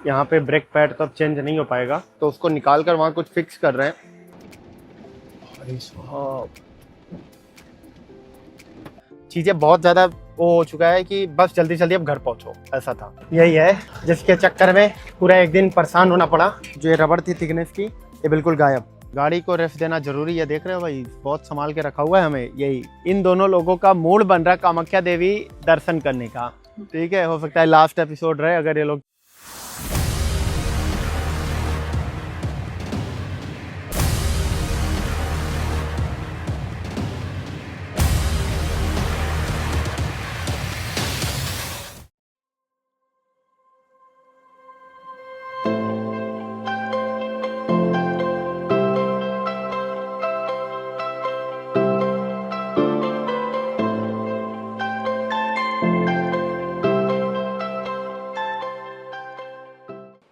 यहाँ पे brake pad तो अब चेंज नहीं हो पाएगा, तो उसको निकाल कर वहाँ कुछ फिक्स कर रहे हैं। चीजें बहुत ज्यादा वो हो चुका है कि बस जल्दी जल्दी अब घर पहुंचो, ऐसा था। यही है जिसके चक्कर में पूरा एक दिन परेशान होना पड़ा। जो ये रबड़ थी थिकनेस की, ये बिल्कुल गायब। गाड़ी को रेस्ट देना जरूरी है, देख रहे हो भाई, बहुत संभाल के रखा हुआ है हमें। यही इन दोनों लोगों का मूड बन रहा है कामाख्या देवी दर्शन करने का। ठीक है, हो सकता है लास्ट एपिसोड रहे अगर ये लोग।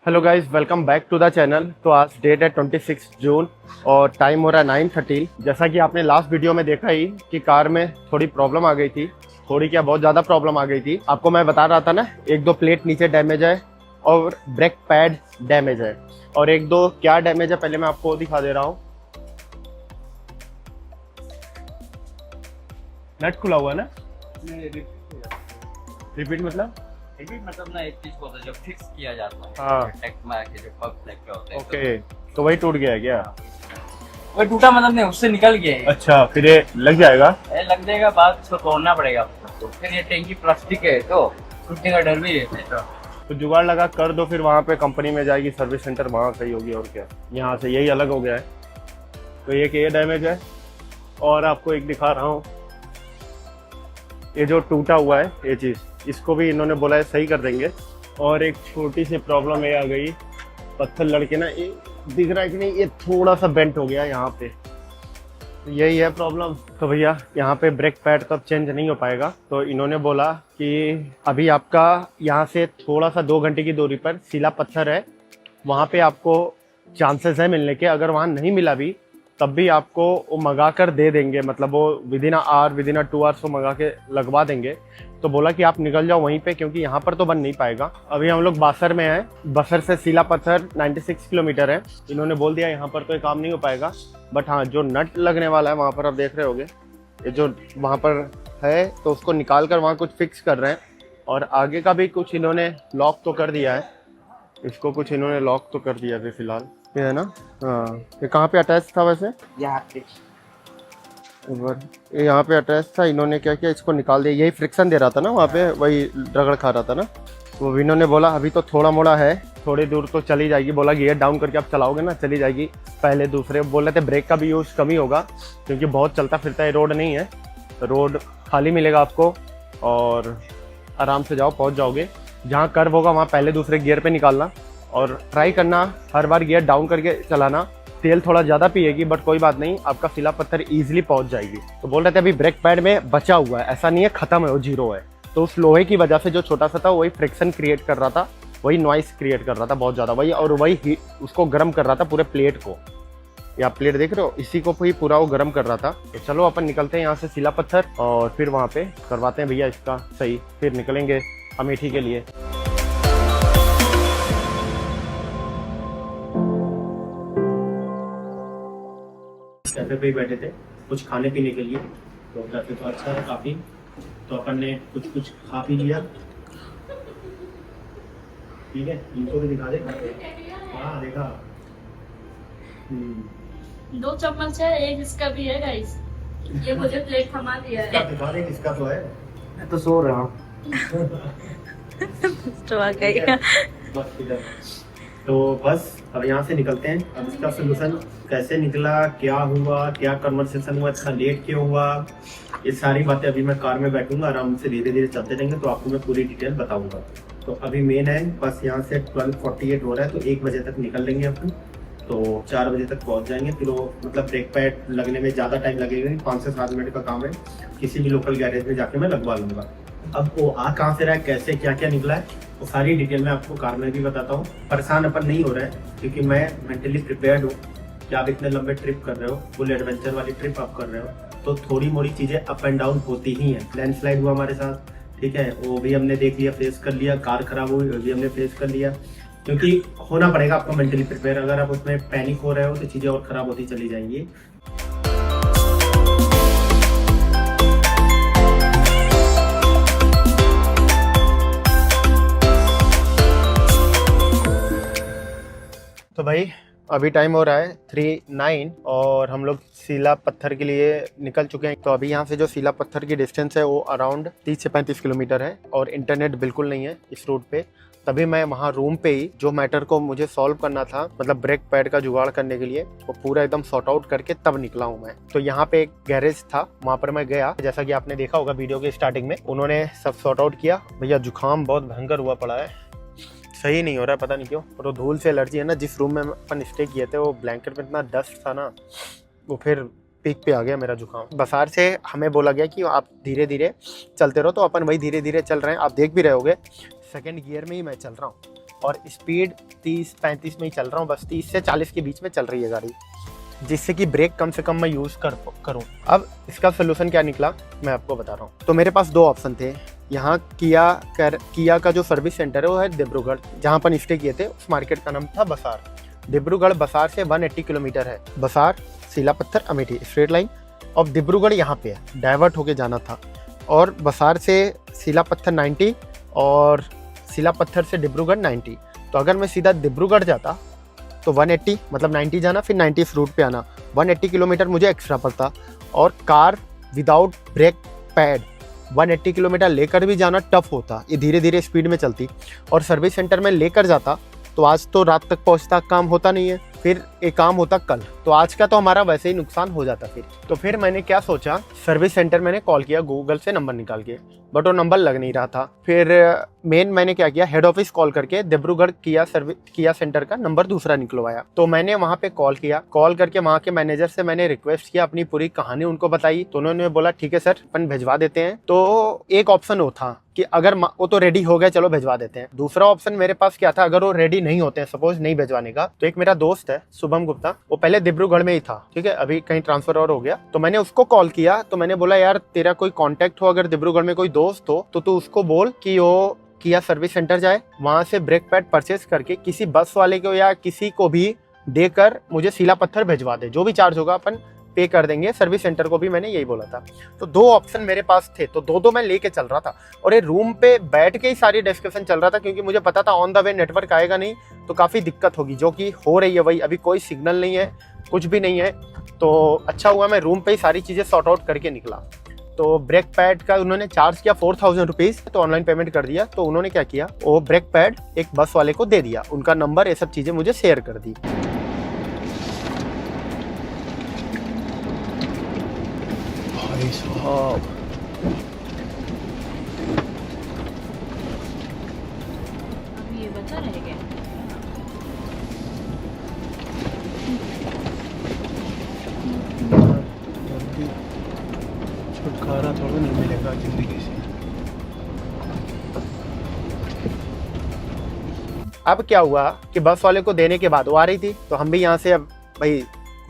Hello guys, welcome back to the channel. तो आज डेट है 26 जून और टाइम हो रहा है 9:30। जैसा कि आपने लास्ट वीडियो में देखा ही कि कार में थोड़ी प्रॉब्लम आ गई थी, थोड़ी क्या बहुत ज़्यादा प्रॉब्लम आ गई थी। आपको मैं बता रहा था ना, एक दो प्लेट नीचे डैमेज है और ब्रेक पैड डैमेज है, और एक दो क्या डैमेज है पहले मैं आपको दिखा दे रहा हूँ। नट खुला हुआ है ना, रिपीट मतलब ना एक चीज होता है जब फिक्स किया जाता है। हाँ, टेक मार के जो पग लगे होते हैं। ओके, तो वही टूट गया है क्या? वो टूटा मतलब नहीं, उससे निकल गया है। अच्छा, फिर ये लग जाएगा? ये लग जाएगा, बाद उसको तोड़ना पड़ेगा। तो फिर ये टैंकी प्लास्टिक है तो टूटने का डर भी रहता है। तो जुगाड़ लगा कर दो, फिर वहाँ पे कंपनी में जाएगी, सर्विस सेंटर वहाँ सही होगी। और क्या, यहाँ से यही अलग हो गया है। तो ये डैमेज है, और आपको एक दिखा रहा हूँ, ये जो टूटा हुआ है ये चीज़, इसको भी इन्होंने बोला है सही कर देंगे। और एक छोटी सी प्रॉब्लम ये आ गई, पत्थर लड़के ना, ये दिख रहा है कि नहीं, ये थोड़ा सा बेंट हो गया यहाँ पे, तो यही है प्रॉब्लम। तो भैया यहाँ पे ब्रेक पैड तो अब चेंज नहीं हो पाएगा, तो इन्होंने बोला कि अभी आपका यहाँ से थोड़ा सा 2 घंटे की दूरी पर सीला पत्थर है, वहाँ पे आपको चांसेस है मिलने के। अगर वहाँ नहीं मिला भी तब भी आपको वो मंगा कर दे देंगे, मतलब वो विदिन अ 2 आवर्स वो मंगा के लगवा देंगे। तो बोला कि आप निकल जाओ वहीं पे, क्योंकि यहाँ पर तो बन नहीं पाएगा। अभी हम लोग बासर में हैं, बसर से सीला पत्थर 96 किलोमीटर है। इन्होंने बोल दिया यहाँ पर तो ये काम नहीं हो पाएगा, बट हाँ जो नट लगने वाला है वहाँ पर आप देख रहे होगे, ये जो वहाँ पर है, तो उसको निकाल कर वहाँ कुछ फिक्स कर रहे हैं। और आगे का भी कुछ इन्होंने लॉक तो कर दिया है, इसको कुछ इन्होंने लॉक तो कर दिया अभी फिलहाल, ये है ना। हाँ, ये कहाँ पे अटैच था वैसे? यहाँ पे ये यहाँ पे अटैच था। इन्होंने क्या किया, इसको निकाल दिया। यही फ्रिक्शन दे रहा था ना वहाँ पे, वही रगड़ खा रहा था ना। वो इन्होंने बोला अभी तो थोड़ा मोड़ा है, थोड़ी दूर तो चली जाएगी। बोला गियर डाउन करके आप चलाओगे ना, चली जाएगी। पहले दूसरे बोल रहे थे ब्रेक का भी यूज़ कम ही होगा, क्योंकि बहुत चलता फिरता है, रोड नहीं है। रोड खाली मिलेगा आपको और आराम से जाओ, पहुँच जाओगे। जहाँ कर्व होगा वहाँ पहले दूसरे गियर पे निकालना, और ट्राई करना हर बार गियर डाउन करके चलाना। तेल थोड़ा ज़्यादा पिएगी, बट कोई बात नहीं, आपका सिला पत्थर इजीली पहुँच जाएगी। तो बोल रहे थे अभी ब्रेक पैड में बचा हुआ है, ऐसा नहीं है ख़त्म है, वो जीरो है। तो उस लोहे की वजह से जो छोटा सा था वही फ्रिक्शन क्रिएट कर रहा था, वही नॉइस क्रिएट कर रहा था बहुत ज़्यादा, वही। और वही उसको गर्म कर रहा था पूरे प्लेट को। ये आप प्लेट देख रहे हो, इसी को ही पूरा वो गर्म कर रहा था। तो चलो अपन निकलते हैं यहाँ से सिला पत्थर, और फिर वहाँ पे करवाते हैं भैया इसका सही, फिर निकलेंगे अमेठी के लिए। कैफे पे ही बैठे थे कुछ खाने पीने के लिए, तो कैफे तो अच्छा है काफ़ी, तो अपन ने कुछ खा पी लिया। ठीक है, इनको भी दिखा दे। हाँ देखा, 2 चम्मच है, एक इसका भी है गाइस। ये मुझे प्लेट थमा दिया है। दिखा दे, इसका तो है। मैं तो सो रहा हूँ। तो बस अब यहाँ से निकलते हैं। अब इसका सोल्यूशन कैसे निकला, क्या हुआ, क्या कन्वर्सेशन हुआ, इतना लेट क्यों हुआ, ये सारी बातें अभी मैं कार में बैठूंगा, आराम से धीरे धीरे चलते रहेंगे, तो आपको मैं पूरी डिटेल बताऊंगा। तो अभी मेन है, बस यहाँ से 12:48 हो रहा है, तो 1 बजे तक निकल लेंगे अपन, तो 4 बजे तक पहुँच जाएंगे। फिर वो मतलब ब्रेक पैड लगने में ज़्यादा टाइम लगेगा नहीं, 5 से 7 मिनट का काम है, किसी भी लोकल गैरेज में जाके मैं लगवा लूँगा। अब वो आ कहाँ से रहा है, कैसे क्या क्या निकला है, वो सारी डिटेल मैं आपको कार में भी बताता हूँ। परेशान अपन नहीं हो रहा है, क्योंकि मैं मेंटली प्रिपेयर्ड हूँ कि आप इतने लंबे ट्रिप कर रहे हो, फुल एडवेंचर वाली ट्रिप आप कर रहे हो, तो थोड़ी मोड़ी चीज़ें अप एंड डाउन होती ही हैं। लैंडस्लाइड हुआ हमारे साथ, ठीक है, वो भी हमने देख लिया, फेस कर लिया। कार खराब हुई, वो भी हमने फेस कर लिया। क्योंकि होना पड़ेगा आपको मेंटली प्रिपेयर। अगर आप उसमें पैनिक हो रहे हो तो चीज़ें और ख़राब होती चली जाएंगी। तो भाई अभी टाइम हो रहा है 3:09 और हम लोग सीला पत्थर के लिए निकल चुके हैं। तो अभी यहाँ से जो सीला पत्थर की डिस्टेंस है वो अराउंड 30 से 35 किलोमीटर है और इंटरनेट बिल्कुल नहीं है इस रूट पे। तभी मैं वहाँ रूम पे ही जो मैटर को मुझे सॉल्व करना था, मतलब ब्रेक पैड का जुगाड़ करने के लिए, वो पूरा एकदम सॉर्ट आउट करके तब निकला हूँ मैं। तो यहाँ पे एक गैरेज था, वहाँ पर मैं गया, जैसा कि आपने देखा होगा वीडियो के स्टार्टिंग में। उन्होंने सब सॉर्ट आउट किया। भैया जुकाम बहुत भयंकर हुआ पड़ा है, सही नहीं हो रहा है, पता नहीं क्यों। और वो धूल से एलर्जी है ना। जिस रूम में अपन स्टे किए थे वो ब्लैंकेट में इतना डस्ट था ना, वो फिर पीक पे आ गया मेरा जुकाम। बसार से हमें बोला गया कि आप धीरे धीरे चलते रहो, तो अपन वही धीरे धीरे चल रहे हैं। आप देख भी रहे होगे सेकंड गियर में ही मैं चल रहा हूँ और स्पीड 30-35 में ही चल रहा हूँ, बस 30 से 40 के बीच में चल रही है गाड़ी, जिससे कि ब्रेक कम से कम मैं यूज़ करूँ। अब इसका सोल्यूशन क्या निकला मैं आपको बता रहा हूँ। तो मेरे पास दो ऑप्शन थे। यहाँ किया का जो सर्विस सेंटर है वो है डिब्रूगढ़, जहाँ अपन स्टे किए थे। उस मार्केट का नाम था बसार। डिब्रूगढ़ बसार से 180 किलोमीटर है। बसार सीला पत्थर अमेठी स्ट्रेट लाइन। और डिब्रूगढ़ यहाँ पे है, डाइवर्ट होके जाना था। और बसार से सीला पत्थर 90 और सीला पत्थर से डिब्रूगढ़ 90। तो अगर मैं सीधा डिब्रूगढ़ जाता तो 180, मतलब 90 जाना फिर 90 इस रूट पे आना, 180 किलोमीटर मुझे एक्स्ट्रा पड़ता। और car without brake pad 180 kilometre लेकर भी जाना टफ होता, ये धीरे धीरे स्पीड में चलती। और सर्विस सेंटर में लेकर जाता तो आज तो रात तक पहुंचता, काम होता नहीं है, फिर एक काम होता कल, तो आज का तो हमारा वैसे ही नुकसान हो जाता फिर। तो फिर मैंने क्या सोचा, सर्विस सेंटर मैंने कॉल किया गूगल से नंबर निकाल के, बट वो नंबर लग नहीं रहा था। फिर मेन मैंने क्या किया, हेड ऑफिस कॉल करके डिब्रूगढ़ किया सेंटर का नंबर दूसरा निकलवाया। तो मैंने वहाँ पे कॉल किया, कॉल करके वहाँ के मैनेजर से मैंने रिक्वेस्ट किया, अपनी पूरी कहानी उनको बताई। तो उन्होंने बोला ठीक है सर अपन भिजवा देते हैं। तो एक ऑप्शन वो था कि अगर वो तो रेडी हो गए, चलो भिजवा देते हैं। दूसरा ऑप्शन मेरे पास क्या था, अगर वो रेडी नहीं होते हैं, सपोज नहीं भिजवाने का, तो एक मेरा दोस्त है शुभम गुप्ता, वो पहले डिब्रूगढ़ में ही था, ठीक है, अभी कहीं ट्रांसफर और हो गया। तो मैंने उसको कॉल किया, तो मैंने बोला यार तेरा कोई कांटेक्ट हो, अगर डिब्रूगढ़ में कोई दोस्त हो तो तू उसको बोल कि वो किया सर्विस सेंटर जाए, वहां से ब्रेक पैड परचेस करके किसी बस वाले को या किसी को भी देकर मुझे सीला पत्थर भिजवा दे, जो भी चार्ज होगा अपन पे कर देंगे। सर्विस सेंटर को भी मैंने यही बोला था। तो दो ऑप्शन मेरे पास थे, तो दो मैं लेके चल रहा था। और ये रूम पे बैठ के ही सारी डिस्कशन चल रहा था, क्योंकि मुझे पता था ऑन द वे नेटवर्क आएगा नहीं तो काफ़ी दिक्कत होगी, जो कि हो रही है वही। अभी कोई सिग्नल नहीं है, कुछ भी नहीं है। तो अच्छा हुआ मैं रूम पे ही सारी चीज़ें सॉर्ट आउट करके निकला। तो ब्रेक पैड का उन्होंने चार्ज किया 4000 रुपीज़, तो ऑनलाइन पेमेंट कर दिया। तो उन्होंने क्या किया, वो ब्रेक पैड एक बस वाले को दे दिया, उनका नंबर, ये सब चीज़ें मुझे शेयर कर दी। अभी ये बचा रह गया। छुटकारा थोड़ा नहीं मिलेगा जिंदगी से। अब क्या हुआ कि बस वाले को देने के बाद वो आ रही थी, तो हम भी यहाँ से, अब भाई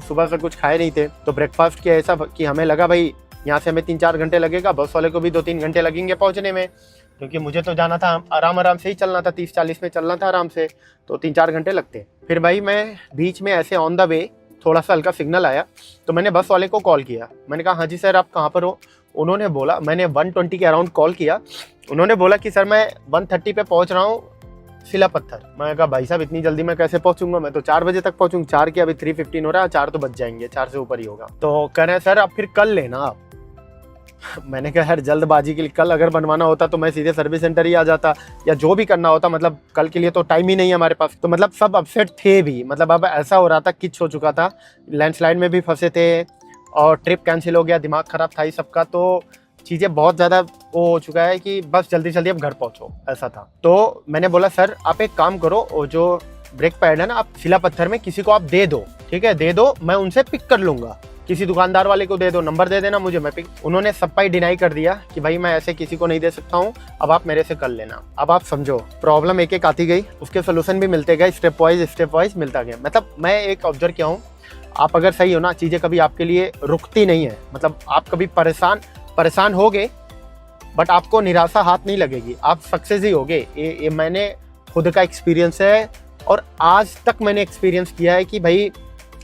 सुबह से कुछ खाए नहीं थे, तो ब्रेकफास्ट किया ऐसा कि हमें लगा भाई यहाँ से हमें 3-4 घंटे लगेगा, बस वाले को भी 2-3 घंटे लगेंगे पहुँचने में, क्योंकि मुझे तो जाना था आराम से ही चलना था, 30-40 में चलना था आराम से, तो 3-4 घंटे लगते। फिर भाई मैं बीच में ऐसे ऑन द वे थोड़ा सा हल्का सिग्नल आया, तो मैंने बस वाले को कॉल किया। मैंने कहा हाँ जी सर आप कहाँ पर हो। उन्होंने बोला, मैंने 120 के अराउंड कॉल किया, उन्होंने बोला कि सर मैं 130 पे पहुँच रहा हूँ सीला पत्थर। मैं कहा भाई साहब इतनी जल्दी मैं कैसे पहुंचूंगा, मैं तो 4 बजे तक पहुंचूंगा। 4 के अभी 3:15 हो रहा है, 4 तो बच जाएंगे, 4 से ऊपर ही होगा। तो कह रहे हैं सर आप फिर कल लेना आप। मैंने कहा यार जल्दबाजी के लिए कल अगर बनवाना होता तो मैं सीधे सर्विस सेंटर ही आ जाता, या जो भी करना होता, मतलब कल के लिए तो टाइम ही नहीं है हमारे पास। तो मतलब सब अपसेट थे भी, मतलब अब ऐसा हो रहा था, किच हो चुका था, लैंडस्लाइड में भी फंसे थे और ट्रिप कैंसिल हो गया, दिमाग खराब था ही सबका। तो चीज़ें बहुत ज़्यादा वो हो चुका है कि बस जल्दी जल्दी अब घर पहुँचो, ऐसा था। तो मैंने बोला सर आप एक काम करो, वो जो ब्रेक पैड है ना, आप सीला पत्थर में किसी को आप दे दो, ठीक है, दे दो, मैं उनसे पिक कर लूँगा, किसी दुकानदार वाले को दे दो, नंबर दे देना मुझे, मैं पिक। उन्होंने सबका ही डिनाई कर दिया कि भाई मैं ऐसे किसी को नहीं दे सकता हूँ, अब आप मेरे से कर लेना। अब आप समझो प्रॉब्लम एक एक आती गई, उसके सोल्यूशन भी मिलते गए, स्टेप वाइज मिलता गया। मतलब मैं एक ऑब्जर्व किया हूँ, आप अगर सही हो ना, चीज़ें कभी आपके लिए रुकती नहीं है। मतलब आप कभी परेशान होगे बट आपको निराशा हाथ नहीं लगेगी, आप सक्सेस ही होगे। ये मैंने खुद का एक्सपीरियंस है, और आज तक मैंने एक्सपीरियंस किया है कि भाई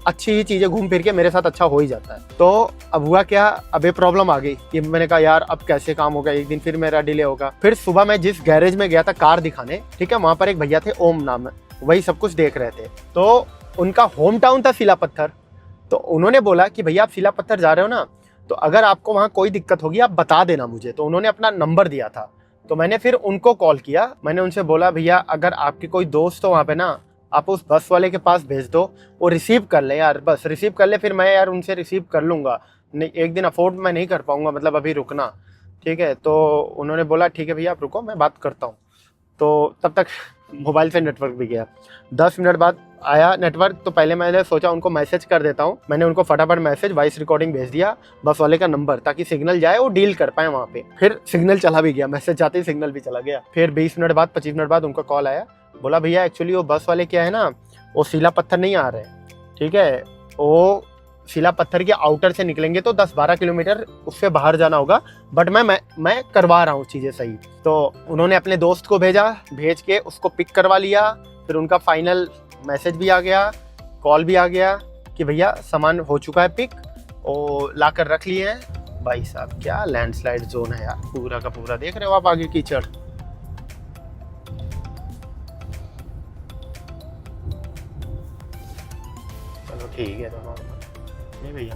अच्छी ही चीज़ें घूम फिर के मेरे साथ अच्छा हो ही जाता है। तो अब हुआ क्या, अब ये प्रॉब्लम आ गई कि मैंने कहा यार अब कैसे काम होगा, एक दिन फिर मेरा डिले होगा। फिर सुबह मैं जिस गैरेज में गया था कार दिखाने, ठीक है, वहाँ पर एक भैया थे ओम नाम है, वही सब कुछ देख रहे थे। तो उनका होम टाउन था सिलापत्थर। तो उन्होंने बोला कि भैया आप सिलापत्थर जा रहे हो ना, तो अगर आपको वहाँ कोई दिक्कत होगी आप बता देना मुझे। तो उन्होंने अपना नंबर दिया था। तो मैंने फिर उनको कॉल किया, मैंने उनसे बोला भैया अगर आपके कोई दोस्त हो वहाँ पे ना, आप उस बस वाले के पास भेज दो, वो रिसीव कर ले यार, बस रिसीव कर ले, फिर मैं यार उनसे रिसीव कर लूँगा। नहीं, एक दिन अफोर्ड मैं नहीं कर पाऊँगा, मतलब अभी रुकना, ठीक है। तो उन्होंने बोला ठीक है भैया आप रुको, मैं बात करता हूँ। तो तब तक मोबाइल से नेटवर्क भी गया। 10 मिनट बाद आया नेटवर्क। तो पहले मैंने सोचा उनको मैसेज कर देता हूँ। मैंने उनको फटाफट मैसेज वॉइस रिकॉर्डिंग भेज दिया बस वाले का नंबर, ताकि सिग्नल जाए, वो डील कर पाए वहाँ पे। फिर सिग्नल चला भी गया, मैसेज जाते ही सिग्नल भी चला गया। फिर 20 मिनट बाद 25 मिनट बाद उनका कॉल आया, बोला भैया एक्चुअली वो बस वाले क्या है ना, वो सिलापत्थर नहीं आ रहे, ठीक है, वो सिलापत्थर के आउटर से निकलेंगे तो 10-12 किलोमीटर उससे बाहर जाना होगा, बट मैं करवा रहा हूँ चीज़ें सही। तो उन्होंने अपने दोस्त को भेजा, भेज के उसको पिक करवा लिया। फिर उनका फाइनल मैसेज भी आ गया, कॉल भी आ गया कि भैया सामान हो चुका है पिक, और ला कर रख लिए हैं। भाई साहब क्या लैंडस्लाइड जोन है यार, पूरा का पूरा देख रहे हो आप आगे कीचड़। चलो ठीक है, तो नहीं भैया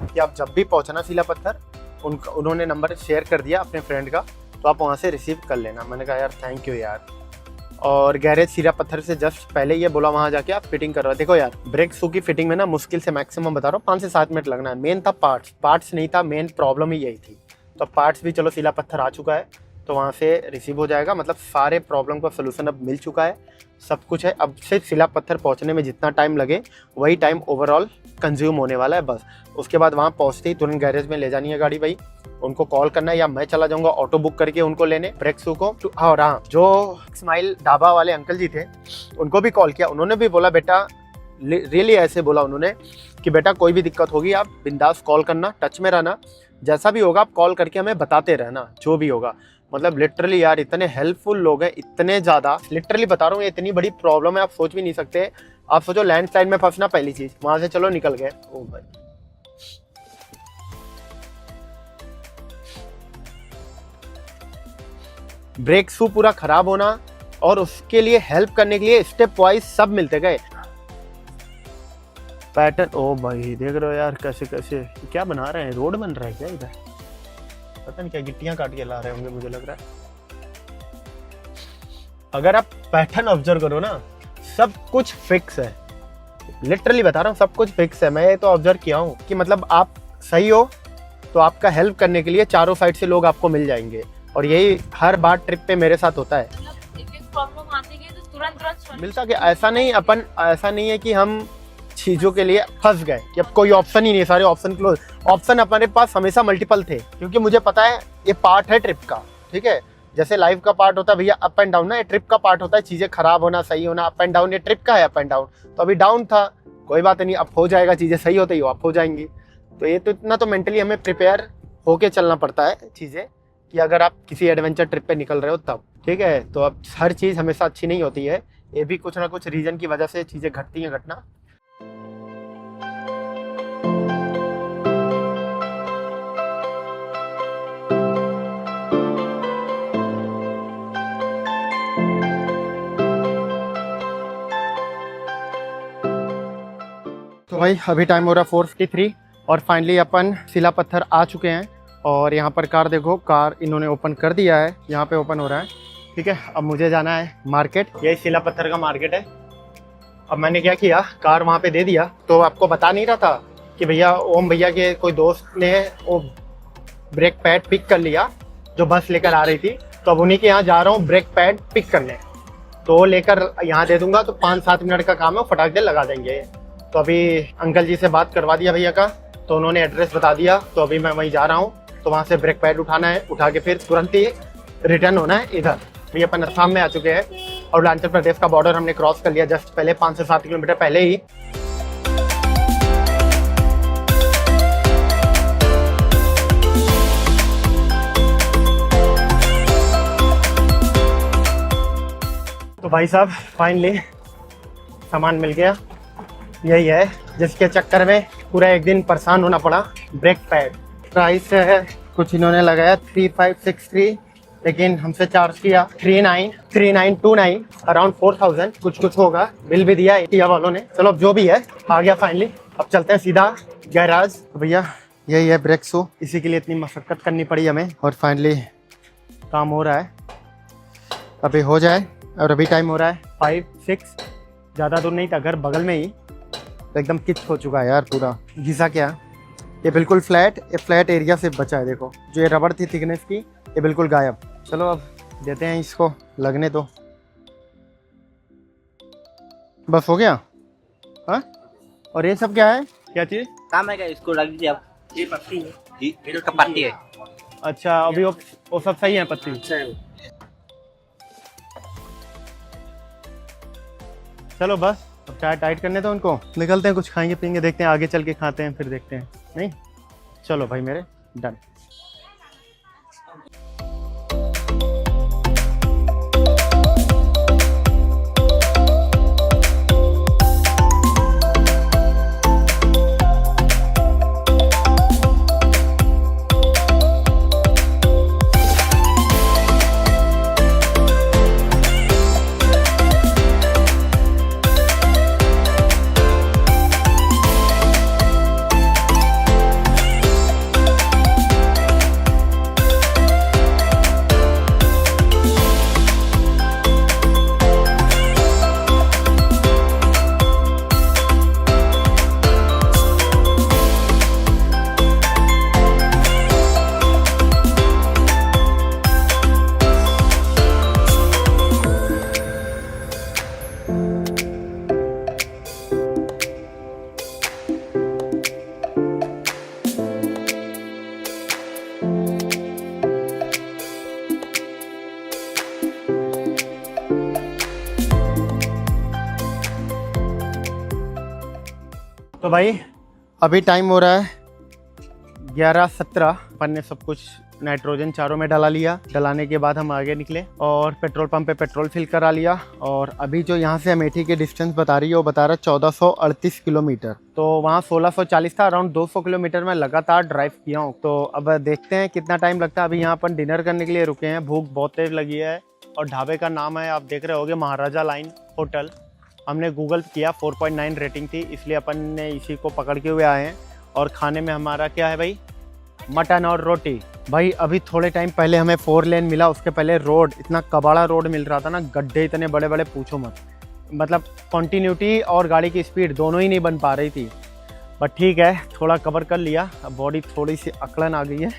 कि आप जब भी पहुंचना सिलापत्थर, उन्होंने नंबर शेयर कर दिया अपने फ्रेंड का, तो आप वहां से रिसीव कर लेना। मैंने कहा यार थैंक यू यार। और गैरेज सिलापत्थर से जस्ट पहले ये बोला वहां जाके आप फिटिंग करवा। देखो यार ब्रेक शू की फिटिंग में ना मुश्किल से मैक्सिमम बता रहा हूँ 5 से 7 मिनट लगना है। मेन था पार्ट्स नहीं था, मेन प्रॉब्लम ही यही थी। तो पार्ट्स भी चलो सिलापत्थर आ चुका है, तो वहाँ से रिसीव हो जाएगा, मतलब सारे प्रॉब्लम का सोल्यूशन अब मिल चुका है, सब कुछ है। अब से सिलापत्थर पहुँचने में जितना टाइम लगे वही टाइम ओवरऑल कंज्यूम होने वाला है बस। उसके बाद वहाँ पहुँचते ही तुरंत गैरेज में ले जानी है गाड़ी भाई, उनको कॉल करना है, या मैं चला जाऊंगा ऑटो बुक करके उनको लेने ब्रेक शू को। और हाँ, जो स्माइल ढाबा वाले अंकल जी थे उनको भी कॉल किया, उन्होंने भी बोला बेटा, रियली ऐसे बोला उन्होंने कि बेटा कोई भी दिक्कत होगी आप बिंदास कॉल करना, टच में रहना, जैसा भी होगा आप कॉल करके हमें बताते रहना जो भी होगा। मतलब लिटरली यार इतने हेल्पफुल लोग हैं, इतने ज़्यादा, लिटरली बता रहा हूँ, इतनी बड़ी प्रॉब्लम है आप सोच भी नहीं सकते। आप सोचो लैंडस्लाइड में फंसना पहली चीज़, वहाँ से चलो निकल गए, ओ भाई ब्रेक शू पूरा खराब होना, और उसके लिए हेल्प करने के लिए स्टेप वाइज सब मिलते गए पैटर्न। ओ भाई देख रहे हो यार कैसे कैसे क्या बना रहे हैं, रोड बन रहा है क्या इधर, पता नहीं क्या गिट्टियां काट के ला रहे होंगे मुझे लग रहा है। अगर आप पैटर्न ऑब्जर्व करो ना, सब कुछ फिक्स है, लिटरली बता रहा हूँ सब कुछ फिक्स है। मैं तो ऑब्जर्व किया हूँ कि मतलब आप सही हो तो आपका हेल्प करने के लिए चारों साइड से लोग आपको मिल जाएंगे, और यही हर बार ट्रिप पे मेरे साथ होता है। प्रॉब्लम आती है तो तुरंत मिलता कि ऐसा नहीं है कि हम चीज़ों के लिए फंस गए कि अब कोई ऑप्शन ही नहीं, सारे ऑप्शन क्लोज। ऑप्शन हमारे पास हमेशा मल्टीपल थे, क्योंकि मुझे पता है ये पार्ट है ट्रिप का, ठीक है। जैसे लाइफ का पार्ट होता है भैया अप एंड डाउन ना, ये ट्रिप का पार्ट होता है, चीज़ें खराब होना सही होना, अप एंड डाउन, ये ट्रिप का है अप एंड डाउन। तो अभी डाउन था, कोई बात नहीं, अब हो जाएगा, चीज़ें सही होते ही अप हो जाएंगी। तो ये तो इतना तो मेंटली हमें प्रिपेयर होके चलना पड़ता है चीज़ें, कि अगर आप किसी एडवेंचर ट्रिप पे निकल रहे हो तब, ठीक है। तो अब हर चीज़ हमेशा अच्छी नहीं होती है, ये भी कुछ ना कुछ रीज़न की वजह से चीज़ें घटती हैं, घटना। तो भाई अभी टाइम हो रहा है 4:53 और फाइनली अपन सिलापत्थर आ चुके हैं। और यहाँ पर कार देखो, कार इन्होंने ओपन कर दिया है, यहाँ पे ओपन हो रहा है, ठीक है। अब मुझे जाना है मार्केट, यही सिलापत्थर का मार्केट है। अब मैंने क्या किया, कार वहाँ पे दे दिया। तो आपको बता नहीं रहा था कि भैया ओम भैया के कोई दोस्त ने वो ब्रेक पैड पिक कर लिया जो बस लेकर आ रही थी, तो अब उन्हीं के यहाँ जा रहा हूँ ब्रेक पैड पिक करने। तो वो लेकर यहाँ दे दूंगा, तो 5-7 मिनट का काम है, वो फटाक दे लगा देंगे। तो अभी अंकल जी से बात करवा दिया भैया का, तो उन्होंने एड्रेस बता दिया, तो अभी मैं वहीं जा रहा हूँ। तो वहाँ से ब्रेक पैड उठाना है, उठा के फिर तुरंत ही रिटर्न होना है इधर। अभी अपन असम में आ चुके हैं और अरुणाचल प्रदेश का बॉर्डर हमने क्रॉस कर लिया जस्ट पहले 5 से 7 किलोमीटर पहले ही। तो भाई साहब फाइनली सामान मिल गया। यही है जिसके चक्कर में पूरा एक दिन परेशान होना पड़ा। ब्रेक पैड प्राइस है कुछ इन्होंने लगाया 3563, लेकिन हमसे चार्ज किया 3929 अराउंड 4000 कुछ होगा। बिल भी दिया इंडिया वालों ने। चलो अब जो भी है आ गया फाइनली। अब चलते हैं सीधा गैराज। तो भैया यही है ब्रेक शू, इसी के लिए इतनी मशक्कत करनी पड़ी हमें और फाइनली काम हो रहा है। अभी हो जाए और अभी टाइम हो रहा है 5-6, ज़्यादा दूर नहीं था, घर बगल में ही। तो एकदम किच हो चुका है यार पूरा। घिसा क्या ये बिल्कुल फ्लैट एरिया से बचा है। देखो जो ये रबड़ थी थिकनेस की ये बिल्कुल गायब। चलो अब देते हैं इसको लगने दो। बस हो गया। हाँ और ये सब क्या है, क्या चीज़ काम है क्या? इसको लग दीजिए आप। ये पत्ती है, ये तो पत्ती है। अच्छा अभी वो सब सही है पत्ती। चलो बस अब चाय टाइट करने दो उनको, निकलते हैं, कुछ खाएंगे पियेंगे, देखते हैं आगे चल के खाते हैं फिर देखते हैं। नहीं चलो भाई मेरे डन। तो भाई अभी टाइम हो रहा है 11:17। अपन ने सब कुछ नाइट्रोजन चारों में डाला लिया। डलाने के बाद हम आगे निकले और पेट्रोल पंप पे पेट्रोल फिल करा लिया। और अभी जो यहाँ से अमेठी की डिस्टेंस बता रही है वो बता रहा है 1438 किलोमीटर। तो वहाँ 1640 था। अराउंड 200 किलोमीटर में लगातार ड्राइव किया हूँ। तो अब देखते हैं कितना टाइम लगता है। अभी यहाँ अपन डिनर करने के लिए रुके हैं, भूख बहुत तेज लगी है। और ढाबे का नाम है आप देख रहे होगे महाराजा लाइन होटल। हमने गूगल किया 4.9 रेटिंग थी, इसलिए अपन ने इसी को पकड़ के हुए आए हैं। और खाने में हमारा क्या है भाई, मटन और रोटी। भाई अभी थोड़े टाइम पहले हमें 4 लेन मिला, उसके पहले रोड इतना कबाड़ा रोड मिल रहा था ना, गड्ढे इतने बड़े बड़े पूछो मत। मतलब कंटिन्यूटी और गाड़ी की स्पीड दोनों ही नहीं बन पा रही थी। बट ठीक है थोड़ा कवर कर लिया। अब बॉडी थोड़ी सी अकड़न आ गई है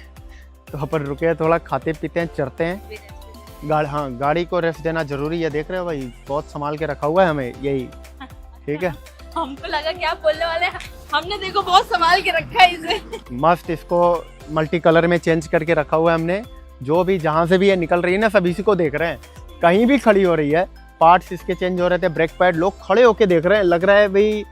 तो अपन रुके हैं, थोड़ा खाते पीते हैं, चढ़ते हैं। गाड़ी को रेस्ट देना जरूरी है। देख रहे हो भाई बहुत संभाल के रखा हुआ है हमें यही। ठीक है हमको लगा कि आप बोलने वाले हैं। हमने देखो बहुत संभाल के रखा है इसे। मस्त इसको मल्टी कलर में चेंज करके रखा हुआ है हमने। जो भी जहाँ से भी ये निकल रही है ना सब इसी को देख रहे हैं। कहीं भी खड़ी हो रही है, पार्ट्स इसके चेंज हो रहे थे, ब्रेक पैड, लोग खड़े होके देख रहे हैं। लग रहा है भाई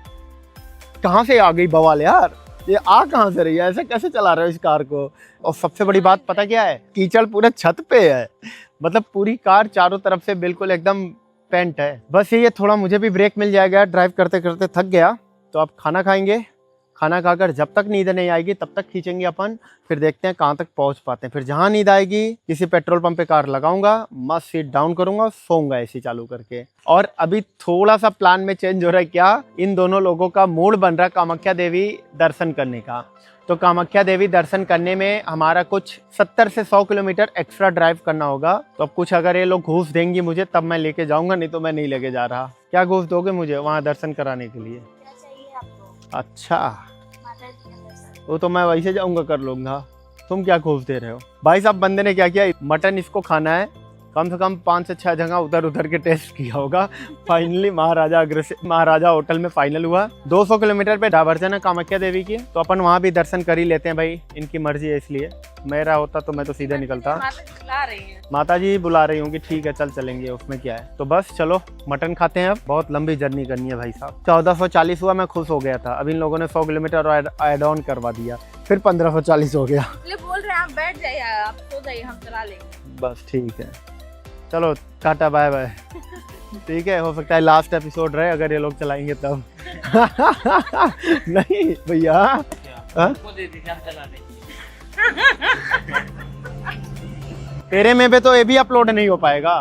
कहाँ से आ गई बवाल यार, ये आ कहाँ से रही है, ऐसे कैसे चला रहे हो इस कार को। और सबसे बड़ी बात पता क्या है, कीचड़ पूरे छत पे है। मतलब पूरी कार चारों तरफ से बिल्कुल एकदम पेंट है। बस ये थोड़ा मुझे भी ब्रेक मिल जाएगा, ड्राइव करते करते थक गया। तो अब खाना खाएंगे, खाना खाकर जब तक नींद नहीं आएगी तब तक खींचेंगे अपन, फिर देखते हैं कहाँ तक पहुँच पाते हैं। फिर जहाँ नींद आएगी किसी पेट्रोल पंप पे कार लगाऊंगा, मस्त सीट डाउन करूंगा, सोऊंगा एसी चालू करके। और अभी थोड़ा सा प्लान में चेंज हो रहा है। क्या, इन दोनों लोगों का मूड बन रहा है कामाख्या देवी दर्शन करने का। तो कामाख्या देवी दर्शन करने में हमारा कुछ 70 से 100 किलोमीटर एक्स्ट्रा ड्राइव करना होगा। तो अब कुछ अगर ये लोग घूस देंगी मुझे तब मैं लेके जाऊंगा, नहीं तो मैं नहीं लेके जा रहा। क्या घूस दोगे मुझे वहाँ दर्शन कराने के लिए? अच्छा वो तो मैं वैसे जाऊंगा कर लूंगा, तुम क्या घूस दे रहे हो? भाई साहब बंदे ने क्या किया, मटन इसको खाना है कम से कम 5 से 6 जगह उधर उधर के टेस्ट किया होगा। फाइनली महाराजा होटल में फाइनल हुआ। 200 किलोमीटर पे डाइवर्जन है कामाख्या देवी की, तो अपन वहाँ भी दर्शन कर ही लेते हैं भाई, इनकी मर्जी है इसलिए। मेरा होता तो मैं तो सीधे निकलता। माता जी बुला रही हूँ कि ठीक है चल चलेंगे, उसमें क्या है। तो बस चलो मटन खाते हैं। अब बहुत लंबी जर्नी करनी है भाई साहब। 1440 हुआ, मैं खुश हो गया था। अब इन लोगों ने 100 किलोमीटर ऐड ऑन करवा दिया, फिर 1540 हो गया। बोल रहे हैं आप बैठ जाइए, आप सो जाइए, हम चला लेंगे। बस ठीक है, चलो टाटा बाय बाय। ठीक है, हो सकता है लास्ट एपिसोड रहे अगर ये लोग चलाएंगे तब। नहीं भैया, हाँ? तेरे में भी तो ये भी अपलोड नहीं हो पाएगा।